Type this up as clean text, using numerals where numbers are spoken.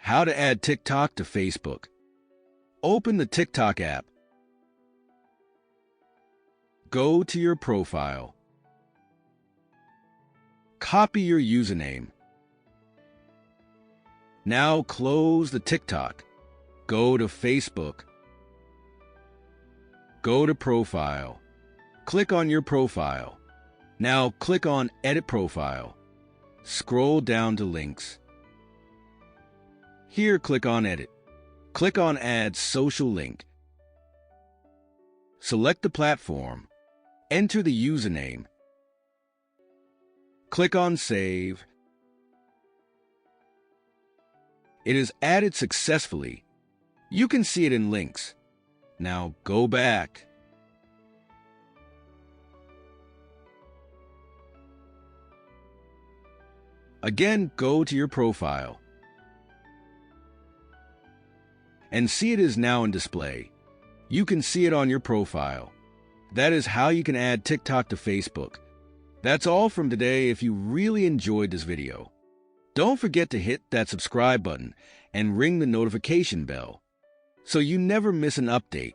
How to add TikTok to Facebook. Open the TikTok app. Go to your profile. Copy your username. Now close the TikTok. Go to Facebook. Go to Profile. Click on your profile. Now click on Edit Profile. Scroll down to Links. Here, click on Edit. Click on Add Social Link. Select the platform. Enter the username. Click on Save. It is added successfully. You can see it in Links. Now go back. Again, go to your profile. And see it is now in display. You can see it on your profile. That is how you can add TikTok to Facebook. That's all from today. If you really enjoyed this video, don't forget to hit that subscribe button and ring the notification bell so you never miss an update.